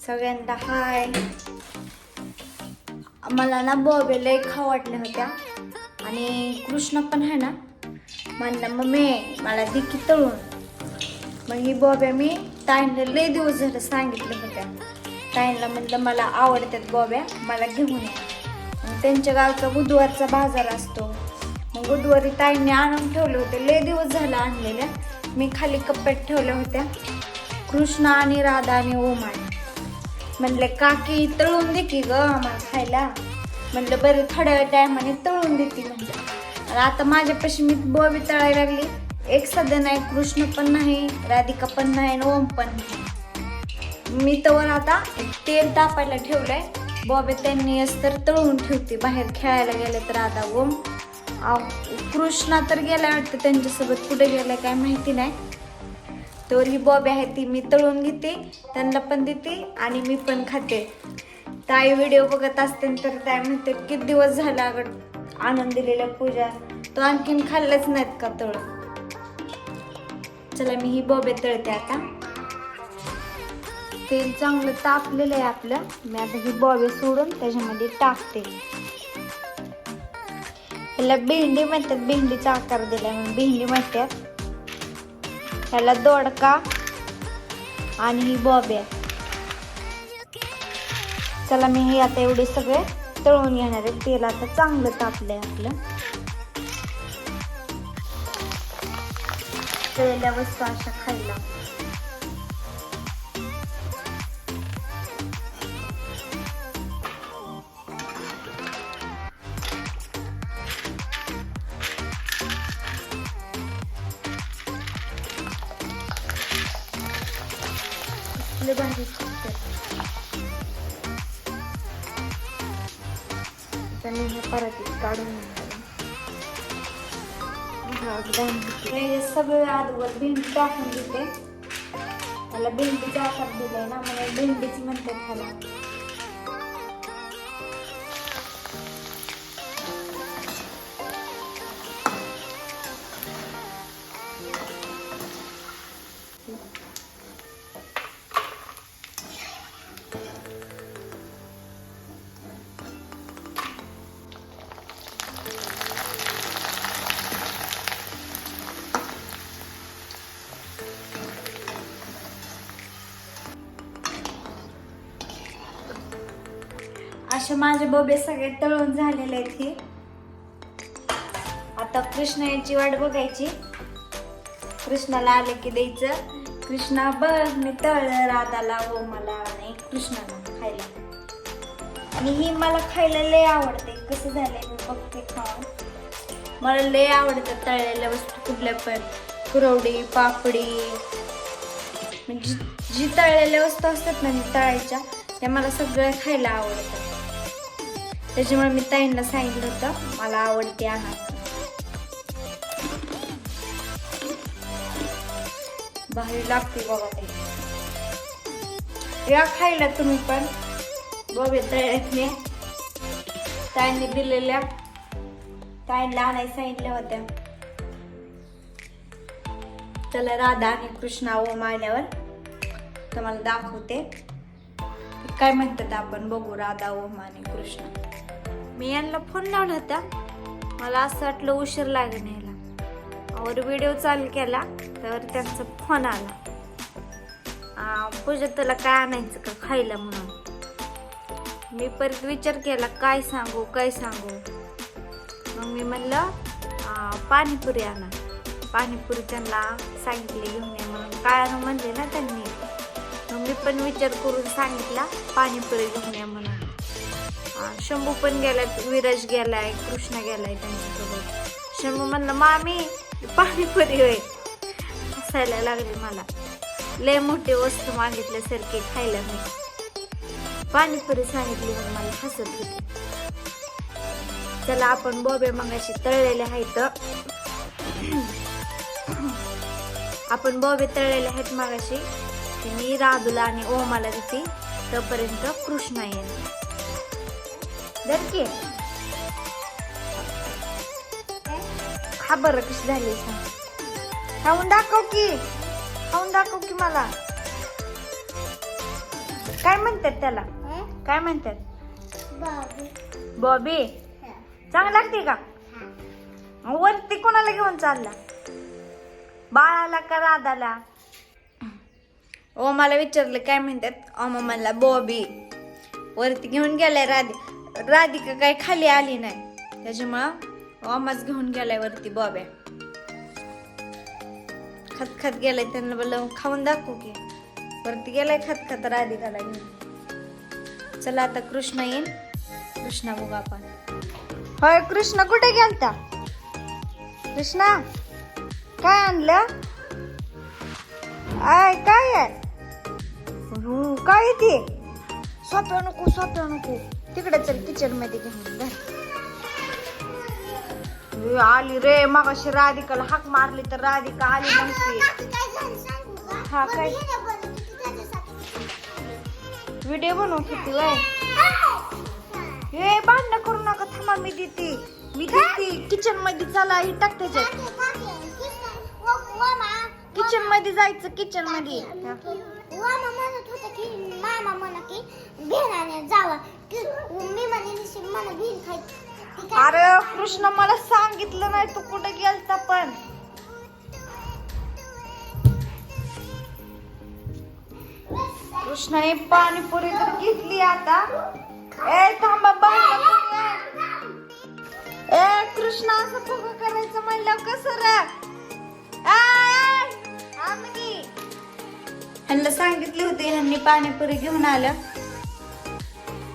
सगळ्यांना हाय. मला ना बॉबे लय खाऊ वाटल्या होत्या आणि कृष्ण पण आहे ना म्हणलं मम्मी मला दे की तळून. मग ही बॉब्या मी ताईंना लय दिवस झालं सांगितलं होत्या. ताईंना म्हणलं मला आवडतात बॉब्या, मला घेऊन या. मग त्यांच्या गावचा बुधवारचा बाजार असतो. मग बुधवारी ताईंनी आणून ठेवले होते, लय दिवस झालं आणलेल्या. मी खाली कप्प्यात ठेवल्या होत्या. कृष्णा आणि राधा आणि ओमाने म्हणले काकी तळून दे की ग आम्हाला खायला. म्हणलं बरं थोड्या वेळ टायमाने तळून देते म्हणलं. आणि आता माझ्यापाशी मी बॉबी तळायला लागली. एक सध्या नाही, कृष्ण पण नाही, राधिका पण नाही आणि ओम पण नाही. मी तर आता तेल तापायला ठेवलंय. बॉबी त्यांनी तर तळून ठेवते. बाहेर खेळायला गेले तर राधा ओम. कृष्णा तर गेलाय वाटतं त्यांच्यासोबत, कुठे गेलाय काय माहिती नाही. तर ही बॉबी आहे ती मी तळून घेते, त्यांना पण देते आणि मी पण खाते. ताई व्हिडिओ बघत असते तर ताई म्हणते किती दिवस झाला अगं आणून दिलेल्या पूजा, तो आणखीन खाल्लंच नाहीत का तळून. चला मी ही बॉबी तळते आता. तेल चांगलं तापलेलं आहे आपलं. मी आता ही बॉबी सोडून त्याच्यामध्ये टाकते. त्याला भेंडी म्हणतात, भेंडीचा आकार दिलाय म्हणून भेंडी म्हणतात. त्याला दोडका आणि ही बॉबी. चला मी हे आता एवढे सगळे तळून घेणार आहे. तेल आता चांगलं तापलंय आपलं. तळलेल्या वस्तू अशा खायला भाजी परत काढून सगळं अगोदर भेंडी टाकून देते. त्याला भेंडीचा आकार दिलाय ना, मला भेंडीची म्हणते खायला. असे माझे बॉबे सगळे तळून झालेले आहेत. हे आता कृष्ण याची वाट बघायची. कृष्णाला आले की द्यायचं. कृष्णा बघ मी तळलं राधाला, ओमाला आणि कृष्णाला खायला. आणि ही मला खायला लय आवडते. कसं झालंय मी बघते खाऊन. मला लय आवडतं तळलेल्या वस्तू कुठल्या पण. कुरवडी, पापडी, म्हणजे जी तळलेल्या वस्तू असतात ना तळायच्या त्या मला सगळ्या खायला आवडतात. त्याच्यामुळे मी ताईंना सांगितलं होतं मला आवडते आणा. भारी लागते बघा ते. या खायला तुम्ही पण बॉबी तळल्यातल्या. ताईंनी दिलेल्या, ताईंना आणायला सांगितल्या होत्या. चला राधा आणि कृष्णा ओम आल्यावर तुम्हाला दाखवते काय म्हणतात आपण बघू. राधा ओम आणि कृष्ण. मी यांना फोन लावला होता. मला असं वाटलं उशीर लागेल यायला. और व्हिडिओ चालू केला तर त्यांचा फोन आला. पूजा तुला काय आणायचं का खायला म्हणून. मी परत विचार केला काय सांगू काय सांगू. मग मी म्हणलं पाणीपुरी आणा. पाणीपुरी त्यांना सांगितले घेऊन ये म्हणून. काय आणू म्हणले ना त्यांनी. मग मी पण विचार करून सांगितला पाणीपुरी घेऊन या म्हणून. शंभू पण गेलाय, विराज गेलाय, कृष्णा गेलाय त्यांच्यासोबत. शंभू म्हणलं मामी पाणीपुरी होय. हसायला लागली मला. लय मोठी वस्तू मागितल्यासारखी खायला मी. पाणीपुरी सांगितली म्हणून मला हसत होती. चला आपण बॉबे मगाशी तळलेले आहेत. आपण बॉबे तळलेले आहेत मगाशी. मी राधूला आणि ओमाला देते. तोपर्यंत कृष्णा येईल. खा बरं कशी झाली सांग. खाऊन दाखव की, खाऊन दाखव की मला. काय म्हणतात त्याला? काय म्हणतात? बॉबी. चांगलं लागते का? वरती कोणाला घेऊन चालला? बाळाला का राधाला? ओ मला विचारलं काय म्हणतात. ओमा म्हणला बॉबी. वरती घेऊन गेलाय राधिका काय खाली आली नाही, त्याच्यामुळं ओमाच घेऊन गेलाय वरती बॉब्या. खत गेलाय, त्यांना बोललं खाऊन दाखवू की. वरती गेलाय खत राधिकाला घेऊन. चला आता कृष्ण येईन, कृष्णा बघू आपण. होय कृष्ण कुठे गेलता? कृष्णा काय आणलं? काय आहे? काय ते? सोप्या नको तिकडे चल, किचन मध्ये घेऊन जा. आली रे, मगाशी राधिकाला हाक मारली तर राधिका आली नव्हती. हा काय व्हिडिओ बनवत होती वय? हे भांडण करू नका, थांबा मी देते. किचन मध्ये. चला ही टाक त्याच्यात. किचन मध्ये जायचं, किचन मध्ये. म्हणत होता की मामा म्हणा की भेणाने जावा, मी म्हणे मला भेण खायची. अरे कृष्ण मला सांगितलं नाही तू कुठे गेलता. पण कृष्णाने पाणीपुरी तर घेतली आता. ए थांबा ए कृष्णा असं फुग करायचं म्हणलं कसं रे? ह्यांना सांगितले होते, ह्यांनी पाणीपुरी घेऊन आलं.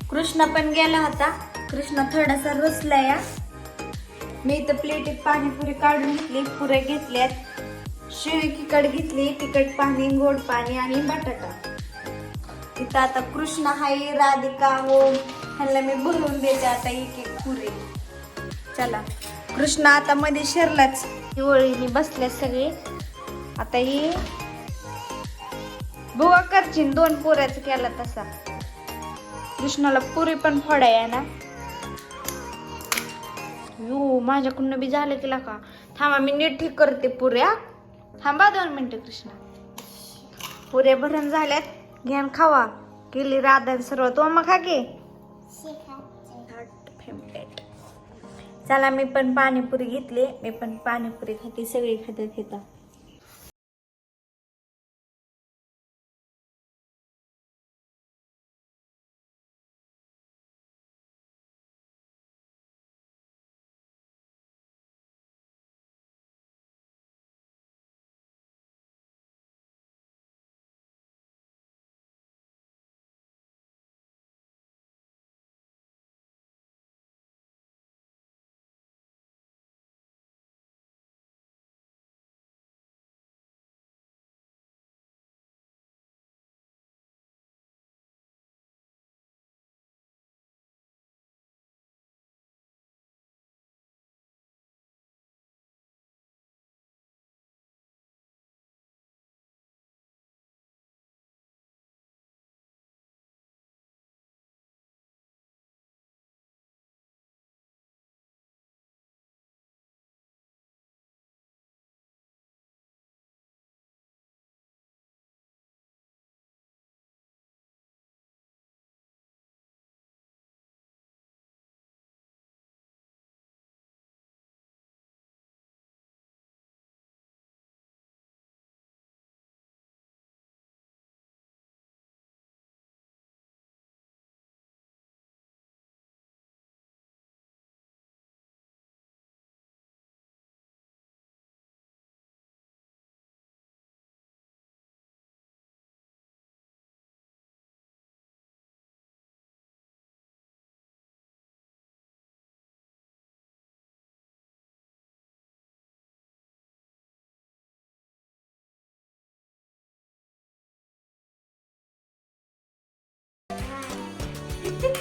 कृष्णा पण गेला होता. कृष्णा थोडासा रुसला या. मी इथं प्लेटीत पाणीपुरी काढून घेतली, पुऱ्या घेतल्यात, शिळी तिखट घेतली, तिखट पाणी, गोड पाणी आणि बटाटा. इथं आता कृष्णा हाय, राधिका हो, ह्यांना मी भरून देते आता एक एक पुरी. चला कृष्णा आता मध्ये शिरलाच, ओळीने बसल्या सगळे. आता ही बुवा करशील 2 पुऱ्याच केला तसा. कृष्णाला पुरी पण फोडाय ना. यो माझ्याकडून बी झालं की का. थांबा मी नीट ठीक करते पुऱ्या. थांबा 2 मिनिटं. कृष्णा पुऱ्या भरून झाल्यात, घ्यान खावा. केली राधा सर्व तो मग खा की. चला मी पण पाणीपुरी घेतली, मी पण पाणीपुरी खाते, सगळी खाते तिथं.